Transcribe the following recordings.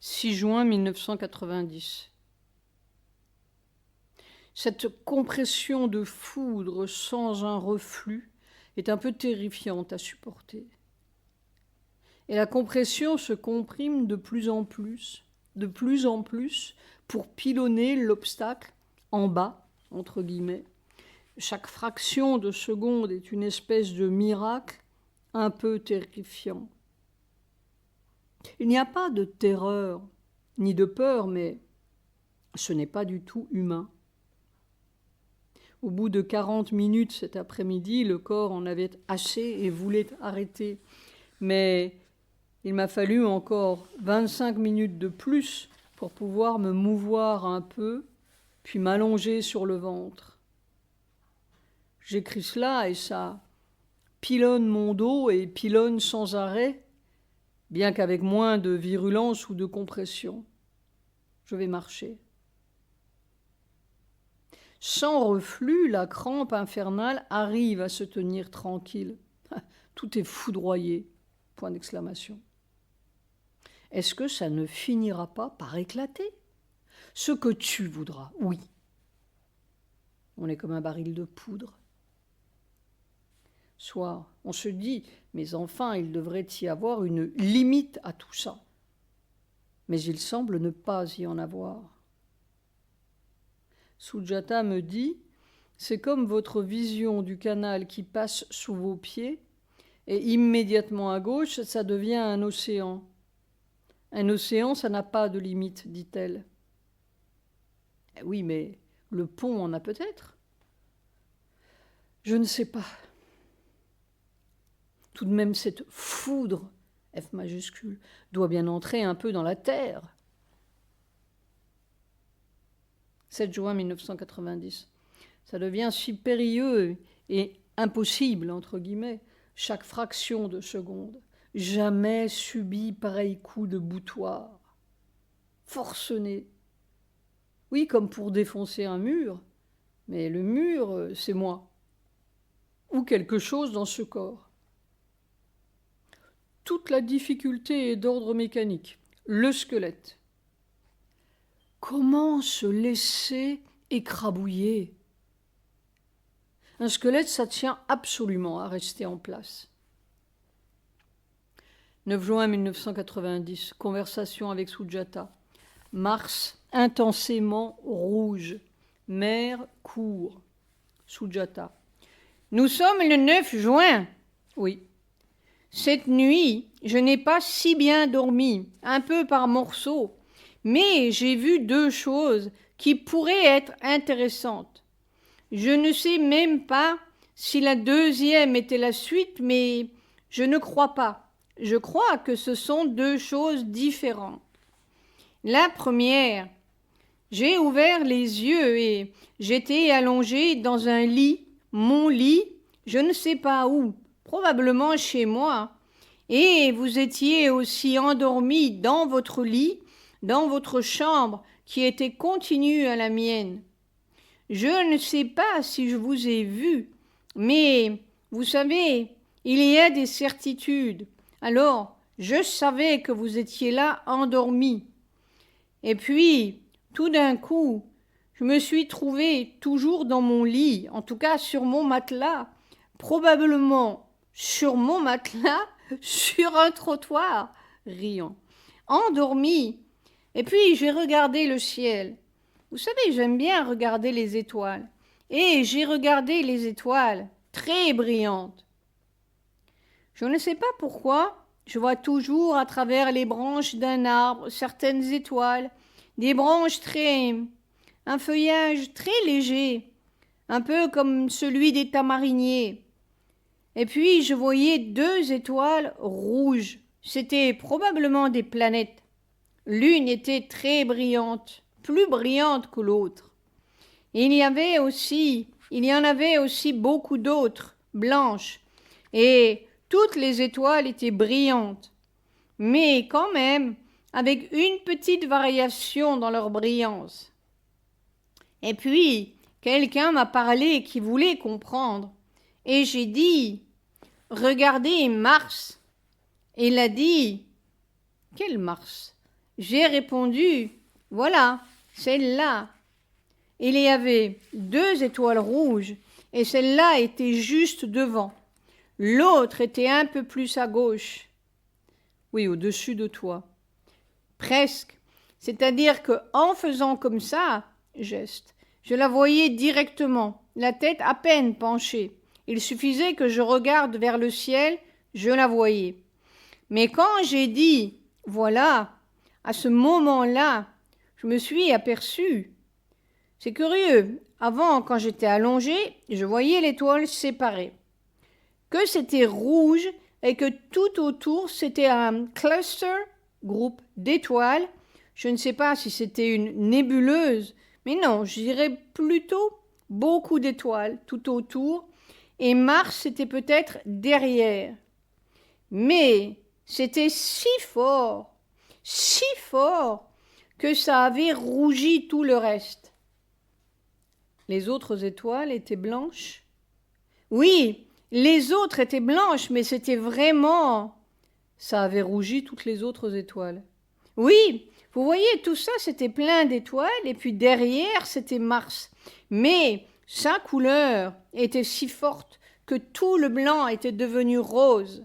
6 juin 1990. Cette compression de foudre sans un reflux est un peu terrifiante à supporter. Et la compression se comprime de plus en plus, pour pilonner l'obstacle en bas, entre guillemets. Chaque fraction de seconde est une espèce de miracle un peu terrifiant. Il n'y a pas de terreur, ni de peur, mais ce n'est pas du tout humain. Au bout de 40 minutes cet après-midi, le corps en avait assez et voulait arrêter. Mais il m'a fallu encore 25 minutes de plus pour pouvoir me mouvoir un peu, puis m'allonger sur le ventre. J'écris cela et ça pilonne mon dos et pilonne sans arrêt, bien qu'avec moins de virulence ou de compression. Je vais marcher. Sans reflux, la crampe infernale arrive à se tenir tranquille. Tout est foudroyé. Point d'exclamation. Est-ce que ça ne finira pas par éclater? Ce que tu voudras, oui. On est comme un baril de poudre. Soit on se dit, mais enfin, il devrait y avoir une limite à tout ça. Mais il semble ne pas y en avoir. Sujata me dit, c'est comme votre vision du canal qui passe sous vos pieds, et immédiatement à gauche, ça devient un océan. Un océan, ça n'a pas de limite, dit-elle. Oui, mais le pont en a peut-être. Je ne sais pas. Tout de même, cette foudre, F majuscule, doit bien entrer un peu dans la terre. 7 juin 1990. Ça devient si périlleux et impossible, entre guillemets, chaque fraction de seconde. Jamais subi pareil coup de boutoir. Forcené. Oui, comme pour défoncer un mur, mais le mur, c'est moi. Ou quelque chose dans ce corps. Toute la difficulté est d'ordre mécanique. Le squelette. Comment se laisser écrabouiller? Un squelette, ça tient absolument à rester en place. 9 juin 1990, conversation avec Sujata. Mars intensément rouge. Mer court. Sujata. Nous sommes le 9 juin. Oui. Cette nuit, je n'ai pas si bien dormi, un peu par morceaux. Mais j'ai vu deux choses qui pourraient être intéressantes. Je ne sais même pas si la deuxième était la suite, mais je ne crois pas. Je crois que ce sont deux choses différentes. La première, j'ai ouvert les yeux et j'étais allongée dans un lit, mon lit, je ne sais pas où, probablement chez moi, et vous étiez aussi endormi dans votre lit, dans votre chambre qui était contigue à la mienne. Je ne sais pas si je vous ai vu, mais vous savez, il y a des certitudes. Alors, je savais que vous étiez là endormi. Et puis, tout d'un coup, je me suis trouvée toujours dans mon lit, en tout cas sur mon matelas, probablement sur mon matelas, sur un trottoir, riant, endormi. Et puis j'ai regardé le ciel. Vous savez, j'aime bien regarder les étoiles. Et j'ai regardé les étoiles, très brillantes. Je ne sais pas pourquoi, je vois toujours à travers les branches d'un arbre certaines étoiles, des branches un feuillage très léger, un peu comme celui des tamariniers. Et puis je voyais deux étoiles rouges. C'était probablement des planètes. L'une était très brillante, plus brillante que l'autre. Il y en avait aussi beaucoup d'autres, blanches, et toutes les étoiles étaient brillantes, mais quand même avec une petite variation dans leur brillance. Et puis, quelqu'un m'a parlé qui voulait comprendre, et j'ai dit « Regardez Mars ». Il a dit « Quel Mars ?» j'ai répondu, voilà, celle-là. Il y avait 2 étoiles rouges et celle-là était juste devant. L'autre était un peu plus à gauche. Oui, au-dessus de toi. Presque. C'est-à-dire qu'en faisant comme ça, geste, je la voyais directement, la tête à peine penchée. Il suffisait que je regarde vers le ciel, je la voyais. Mais quand j'ai dit « voilà », à ce moment-là, je me suis aperçue. C'est curieux, avant, quand j'étais allongée, je voyais l'étoile séparée. Que c'était rouge et que tout autour, c'était un cluster, groupe d'étoiles. Je ne sais pas si c'était une nébuleuse, mais non, je dirais plutôt beaucoup d'étoiles tout autour. Et Mars, c'était peut-être derrière. Mais c'était si fort, que ça avait rougi tout le reste. Les autres étoiles étaient blanches? Oui, les autres étaient blanches, mais c'était vraiment... Ça avait rougi toutes les autres étoiles. Oui, vous voyez, tout ça, c'était plein d'étoiles, et puis derrière, c'était Mars. Mais sa couleur était si forte que tout le blanc était devenu rose.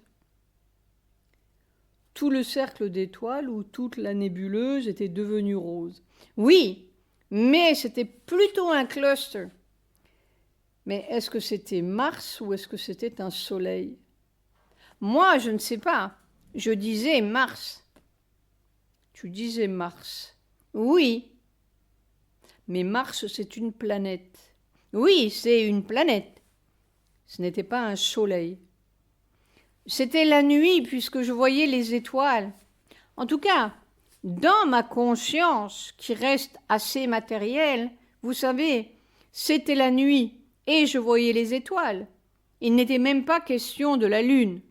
Tout le cercle d'étoiles ou toute la nébuleuse était devenue rose. Oui, mais c'était plutôt un cluster. Mais est-ce que c'était Mars ou est-ce que c'était un soleil? Moi, je ne sais pas. Je disais Mars. Tu disais Mars. Oui. Mais Mars, c'est une planète. Oui, c'est une planète. Ce n'était pas un soleil. C'était la nuit puisque je voyais les étoiles. En tout cas, dans ma conscience, qui reste assez matérielle, vous savez, c'était la nuit et je voyais les étoiles. Il n'était même pas question de la lune.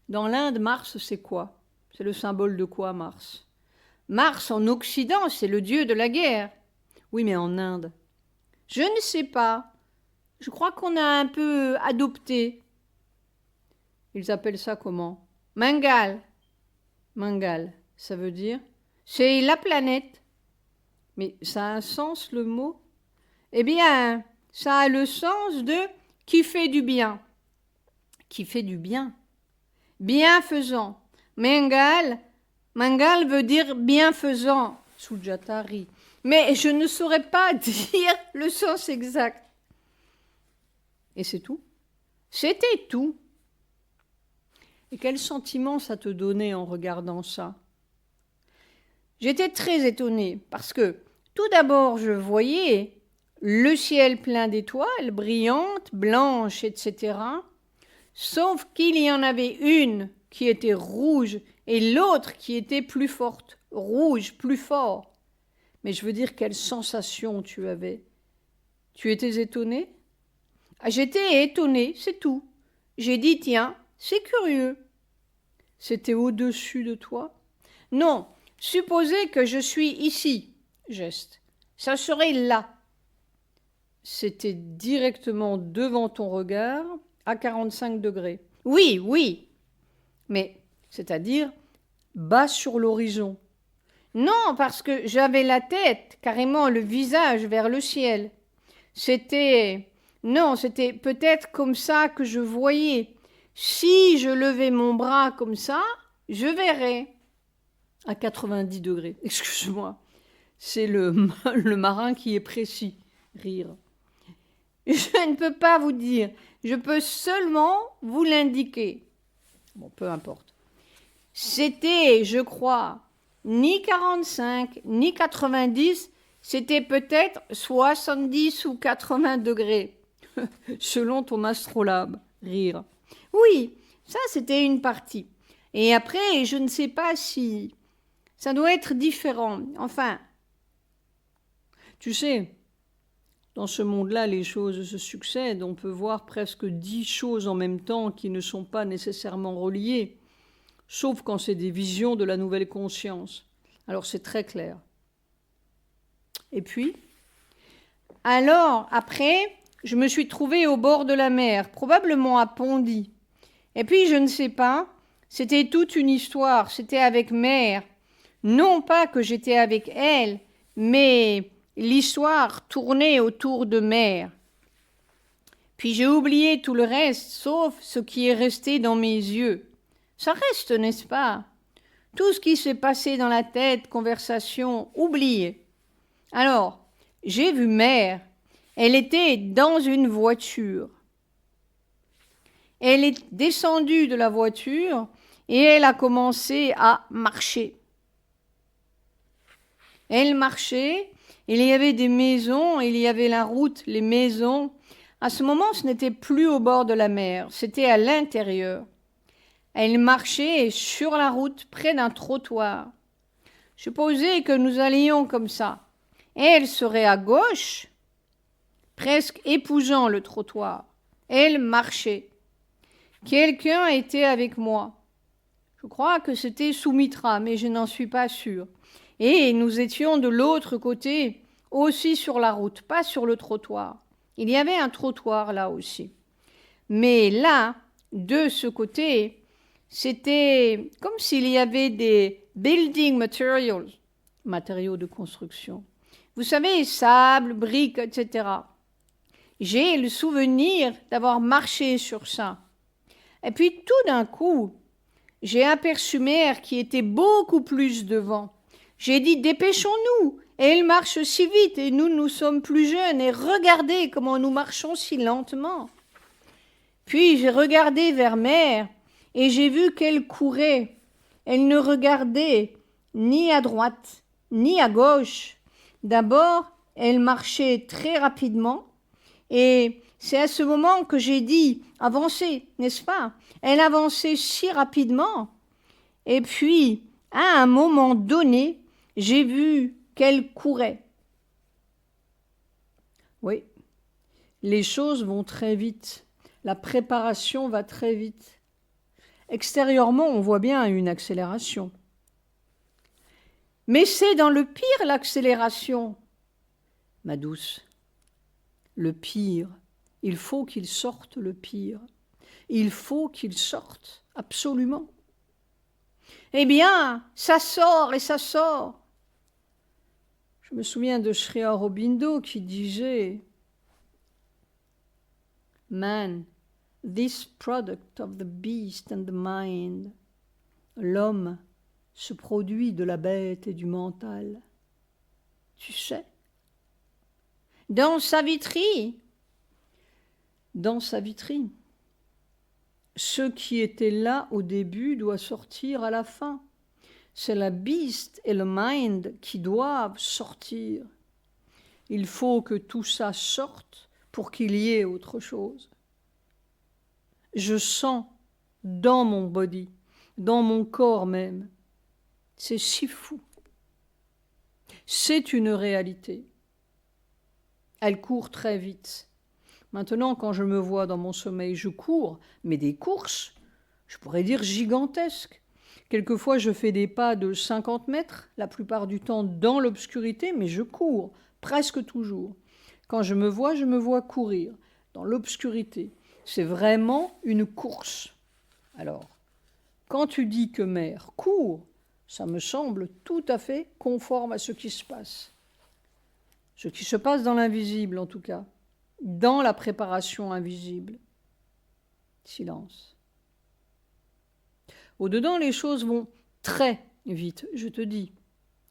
Dans l'Inde, Mars, c'est quoi? C'est le symbole de quoi, Mars? Mars, en Occident, c'est le dieu de la guerre. Oui, mais en Inde. Je ne sais pas. Je crois qu'on a un peu adopté. Ils appellent ça comment? Mangal. Mangal, ça veut dire? C'est la planète. Mais ça a un sens, le mot? Eh bien, ça a le sens de qui fait du bien. Qui fait du bien. Bienfaisant. Mangal veut dire bienfaisant. Sujata rit. Mais je ne saurais pas dire le sens exact. Et c'est tout? C'était tout. Et quel sentiment ça te donnait en regardant ça? J'étais très étonnée parce que tout d'abord je voyais le ciel plein d'étoiles brillantes, blanches, etc. Sauf qu'il y en avait une qui était rouge et l'autre qui était plus forte, rouge, plus fort. Mais je veux dire, quelle sensation tu avais? Tu étais étonnée? J'étais étonnée, c'est tout. J'ai dit, tiens, c'est curieux. C'était au-dessus de toi? Non, supposez que je suis ici, geste. Ça serait là. C'était directement devant ton regard, à 45 degrés. Oui, oui, mais c'est-à-dire bas sur l'horizon. Non, parce que j'avais la tête, carrément le visage vers le ciel. Non, c'était peut-être comme ça que je voyais. Si je levais mon bras comme ça, je verrais. À 90 degrés, excuse-moi. C'est le marin qui est précis. Rire. Je ne peux pas vous dire. Je peux seulement vous l'indiquer. Bon, peu importe. C'était, je crois, ni 45, ni 90, c'était peut-être 70 ou 80 degrés, selon ton astrolabe. Rire. Oui, ça c'était une partie. Et après, je ne sais pas si... Ça doit être différent. Enfin, tu sais, dans ce monde-là, les choses se succèdent. On peut voir presque 10 choses en même temps qui ne sont pas nécessairement reliées, sauf quand c'est des visions de la nouvelle conscience. Alors c'est très clair. Et puis, alors, après, je me suis trouvée au bord de la mer, probablement à Pondy. Et puis, je ne sais pas, C'était toute une histoire, c'était avec mère. Non pas que j'étais avec elle, mais l'histoire tournait autour de mère. Puis j'ai oublié tout le reste, sauf ce qui est resté dans mes yeux. Ça reste, n'est-ce pas? Tout ce qui s'est passé dans la tête, conversation, oublié. Alors, j'ai vu mère. Elle était dans une voiture. Elle est descendue de la voiture et elle a commencé à marcher. Elle marchait, il y avait des maisons, il y avait la route, les maisons. À ce moment, ce n'était plus au bord de la mer, c'était à l'intérieur. Elle marchait sur la route, près d'un trottoir. Supposez que nous allions comme ça. Elle serait à gauche, presque épousant le trottoir. Elle marchait. Quelqu'un était avec moi. Je crois que c'était Soumitra, mais je n'en suis pas sûre. Et nous étions de l'autre côté, aussi sur la route, pas sur le trottoir. Il y avait un trottoir là aussi. Mais là, de ce côté, c'était comme s'il y avait des building materials, matériaux de construction. Vous savez, sable, briques, etc. J'ai le souvenir d'avoir marché sur ça. Et puis tout d'un coup, j'ai aperçu mère qui était beaucoup plus devant. J'ai dit, dépêchons-nous. Et elle marche si vite et nous sommes plus jeunes. Et regardez comment nous marchons si lentement. Puis j'ai regardé vers mère et j'ai vu qu'elle courait. Elle ne regardait ni à droite ni à gauche. D'abord, elle marchait très rapidement et c'est à ce moment que j'ai dit avancez, n'est-ce pas? Elle avançait si rapidement. Et puis, à un moment donné, j'ai vu qu'elle courait. Oui, les choses vont très vite. La préparation va très vite. Extérieurement, on voit bien une accélération. Mais c'est dans le pire l'accélération, ma douce. Le pire, il faut qu'il sorte le pire. Il faut qu'il sorte, absolument. Eh bien, ça sort et ça sort. Je me souviens de Sri Aurobindo qui disait « Man, this product of the beast and the mind. » L'homme, ce produit de la bête et du mental. Tu sais, dans Savitri, ce qui était là au début doit sortir à la fin. C'est la beast et le mind qui doivent sortir. Il faut que tout ça sorte pour qu'il y ait autre chose. Je sens dans mon body, dans mon corps même. C'est si fou. C'est une réalité. Elle court très vite. Maintenant, quand je me vois dans mon sommeil, je cours, mais des courses, je pourrais dire gigantesques. Quelquefois, je fais des pas de 50 mètres, la plupart du temps dans l'obscurité, mais je cours, presque toujours. Quand je me vois courir dans l'obscurité. C'est vraiment une course. Alors, quand tu dis que mère court, ça me semble tout à fait conforme à ce qui se passe. Ce qui se passe dans l'invisible, en tout cas. Dans la préparation invisible. Silence. Au-dedans, les choses vont très vite, je te dis.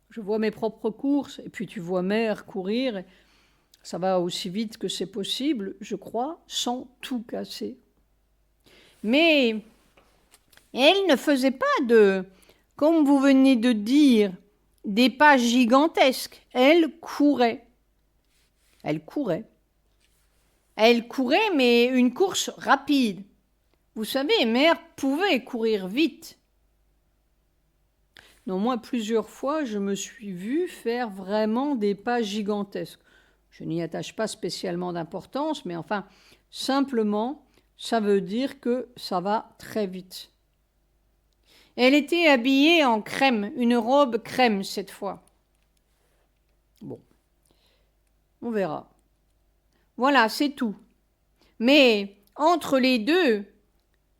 Je vois mes propres courses, et puis tu vois mère courir. Ça va aussi vite que c'est possible, je crois, sans tout casser. Mais elle ne faisait pas de, comme vous venez de dire, des pas gigantesques. Elle courait. Elle courait. Elle courait, mais une course rapide. Vous savez, mère pouvait courir vite. Non, moi, plusieurs fois, je me suis vue faire vraiment des pas gigantesques. Je n'y attache pas spécialement d'importance, mais enfin, simplement, ça veut dire que ça va très vite. Elle était habillée en crème, une robe crème cette fois. Bon, on verra. Voilà, c'est tout. Mais entre les deux,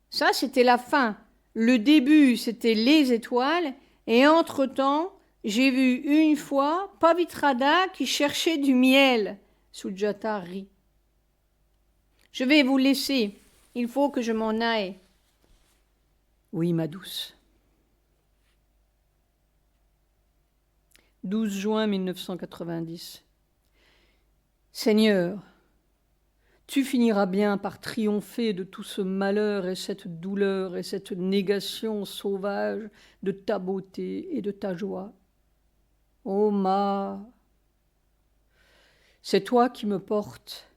ça c'était la fin. Le début, c'était les étoiles, et entre-temps, j'ai vu une fois Pavitrada qui cherchait du miel. Sujata rit. Je vais vous laisser. Il faut que je m'en aille. Oui, ma douce. 12 juin 1990. Seigneur, tu finiras bien par triompher de tout ce malheur et cette douleur et cette négation sauvage de ta beauté et de ta joie. Ô Ma, c'est toi qui me portes.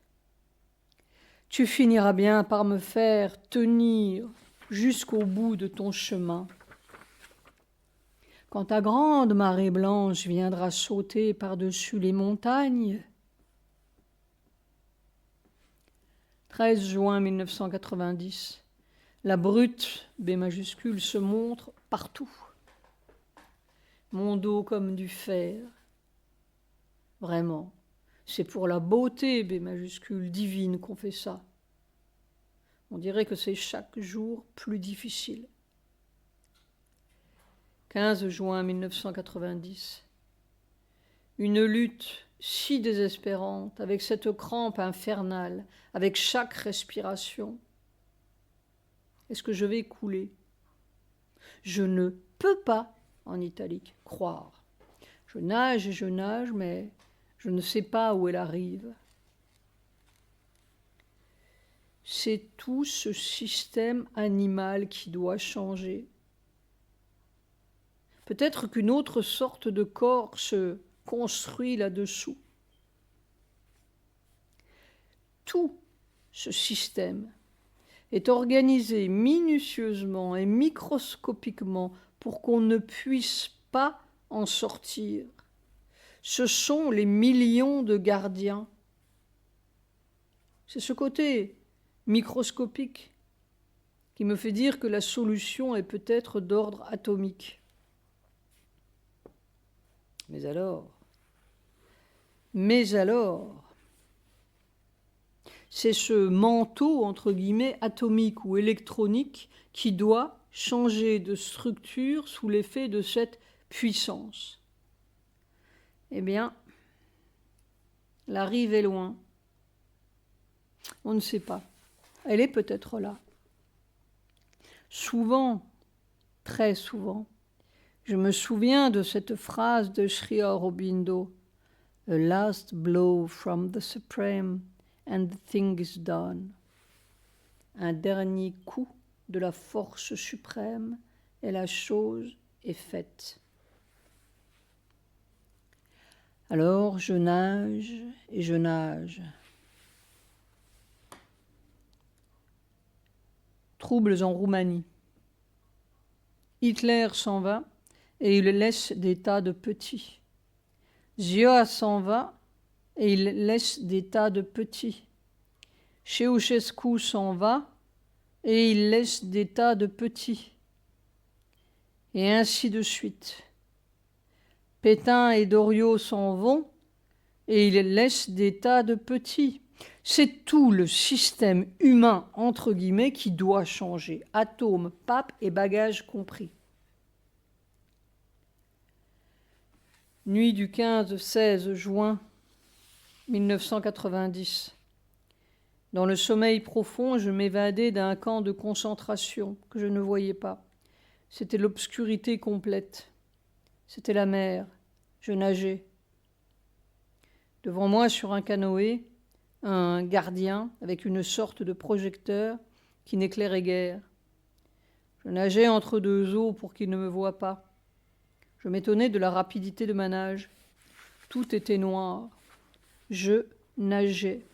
Tu finiras bien par me faire tenir jusqu'au bout de ton chemin. Quand ta grande marée blanche viendra sauter par-dessus les montagnes. 13 juin 1990. La brute, B majuscule, se montre partout. Mon dos comme du fer. Vraiment, c'est pour la beauté, B majuscule, divine qu'on fait ça. On dirait que c'est chaque jour plus difficile. 15 juin 1990. Une lutte si désespérante, avec cette crampe infernale, avec chaque respiration. Est-ce que je vais couler? Je ne peux pas, en italique, croire. Je nage, mais je ne sais pas où elle arrive. C'est tout ce système animal qui doit changer. Peut-être qu'une autre sorte de corps se construit là-dessous. Tout ce système est organisé minutieusement et microscopiquement pour qu'on ne puisse pas en sortir. Ce sont les millions de gardiens. C'est ce côté microscopique qui me fait dire que la solution est peut-être d'ordre atomique. Mais alors, c'est ce manteau, entre guillemets, atomique ou électronique qui doit changer de structure sous l'effet de cette puissance. Eh bien, la rive est loin. On ne sait pas. Elle est peut-être là. Souvent, très souvent, je me souviens de cette phrase de Sri Aurobindo, « A last blow from the Supreme and the thing is done ». Un dernier coup de la force suprême et la chose est faite. Alors je nage et je nage. Troubles en Roumanie. Hitler s'en va et il laisse des tas de petits. Ziua s'en va et il laisse des tas de petits. Ceausescu s'en va et il laisse des tas de petits. Et ainsi de suite. Pétain et Doriot s'en vont et ils laissent des tas de petits. C'est tout le système humain, entre guillemets, qui doit changer, atomes, papes et bagages compris. Nuit du 15-16 juin 1990. Dans le sommeil profond, je m'évadais d'un camp de concentration que je ne voyais pas. C'était l'obscurité complète. C'était la mer. Je nageais. Devant moi, sur un canoë, un gardien avec une sorte de projecteur qui n'éclairait guère. Je nageais entre deux eaux pour qu'il ne me voie pas. Je m'étonnais de la rapidité de ma nage. Tout était noir. Je nageais.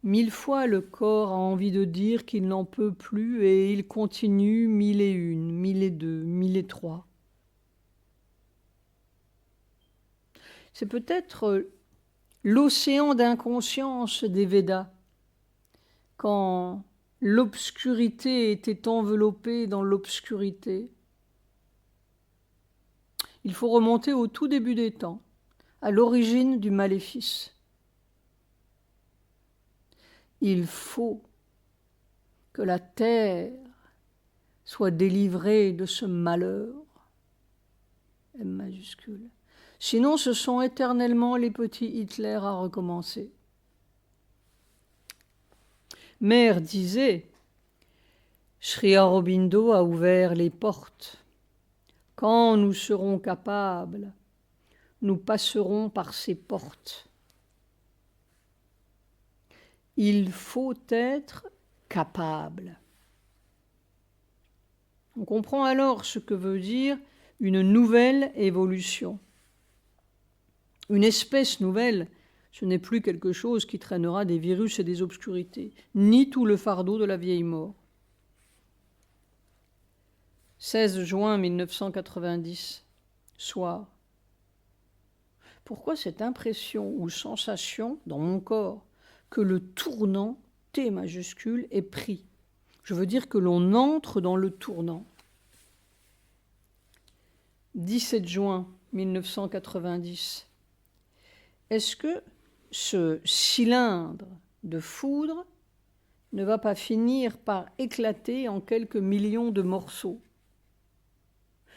1000 fois le corps a envie de dire qu'il n'en peut plus et il continue 1001, 1002, 1003. C'est peut-être l'océan d'inconscience des Védas, quand l'obscurité était enveloppée dans l'obscurité. Il faut remonter au tout début des temps, à l'origine du maléfice. Il faut que la terre soit délivrée de ce malheur, M majuscule. Sinon, ce sont éternellement les petits Hitler à recommencer. Mère disait, Sri Aurobindo a ouvert les portes. Quand nous serons capables, nous passerons par ces portes. Il faut être capable. On comprend alors ce que veut dire une nouvelle évolution. Une espèce nouvelle, ce n'est plus quelque chose qui traînera des virus et des obscurités, ni tout le fardeau de la vieille mort. 16 juin 1990, soir. Pourquoi cette impression ou sensation dans mon corps que le tournant, T majuscule, est pris? Je veux dire que l'on entre dans le tournant. 17 juin 1990. Est-ce que ce cylindre de foudre ne va pas finir par éclater en quelques millions de morceaux?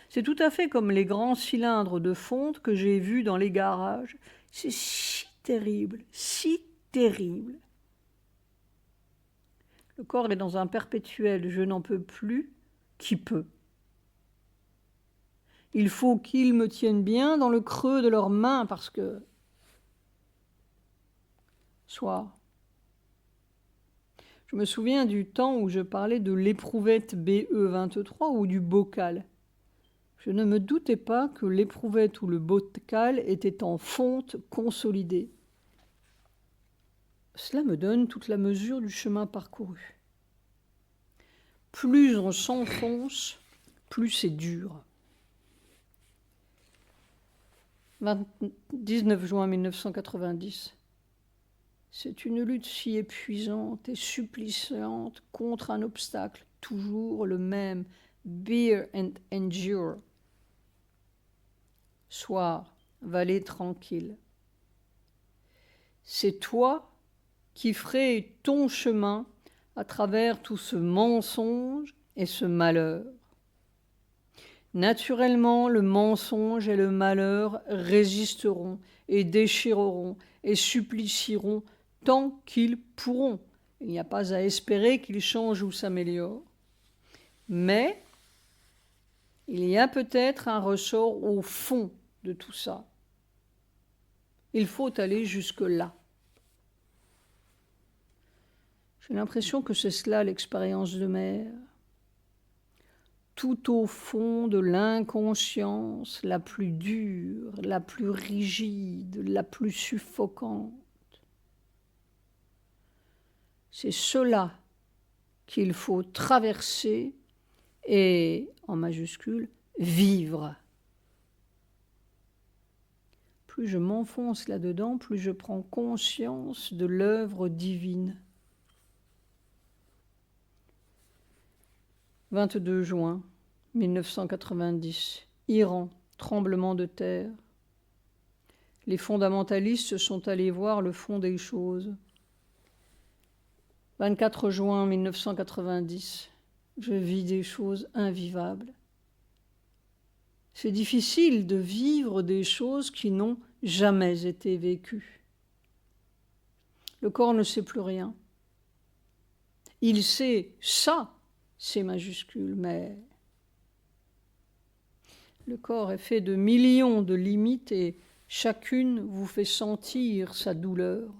C'est tout à fait comme les grands cylindres de fonte que j'ai vus dans les garages. C'est si terrible, si terrible. Le corps est dans un perpétuel « je n'en peux plus » qui peut. Il faut qu'ils me tiennent bien dans le creux de leurs mains parce que... Soir. Je me souviens du temps où je parlais de l'éprouvette BE23 ou du bocal. Je ne me doutais pas que l'éprouvette ou le bocal était en fonte consolidée. Cela me donne toute la mesure du chemin parcouru. Plus on s'enfonce, plus c'est dur. 19 juin 1990. C'est une lutte si épuisante et suppliciante contre un obstacle, toujours le même, bear and endure. Soir, vallée tranquille. C'est toi qui ferais ton chemin à travers tout ce mensonge et ce malheur. Naturellement, le mensonge et le malheur résisteront et déchireront et supplicieront tant qu'ils pourront. Il n'y a pas à espérer qu'ils changent ou s'améliorent. Mais il y a peut-être un ressort au fond de tout ça. Il faut aller jusque-là. J'ai l'impression que c'est cela l'expérience de mère. Tout au fond de l'inconscience la plus dure, la plus rigide, la plus suffocante. C'est cela qu'il faut traverser et, en majuscule, vivre. Plus je m'enfonce là-dedans, plus je prends conscience de l'œuvre divine. 22 juin 1990, Iran, tremblement de terre. Les fondamentalistes sont allés voir le fond des choses. 24 juin 1990, je vis des choses invivables. C'est difficile de vivre des choses qui n'ont jamais été vécues. Le corps ne sait plus rien. Il sait ça, c'est majuscule, mais le corps est fait de millions de limites et chacune vous fait sentir sa douleur.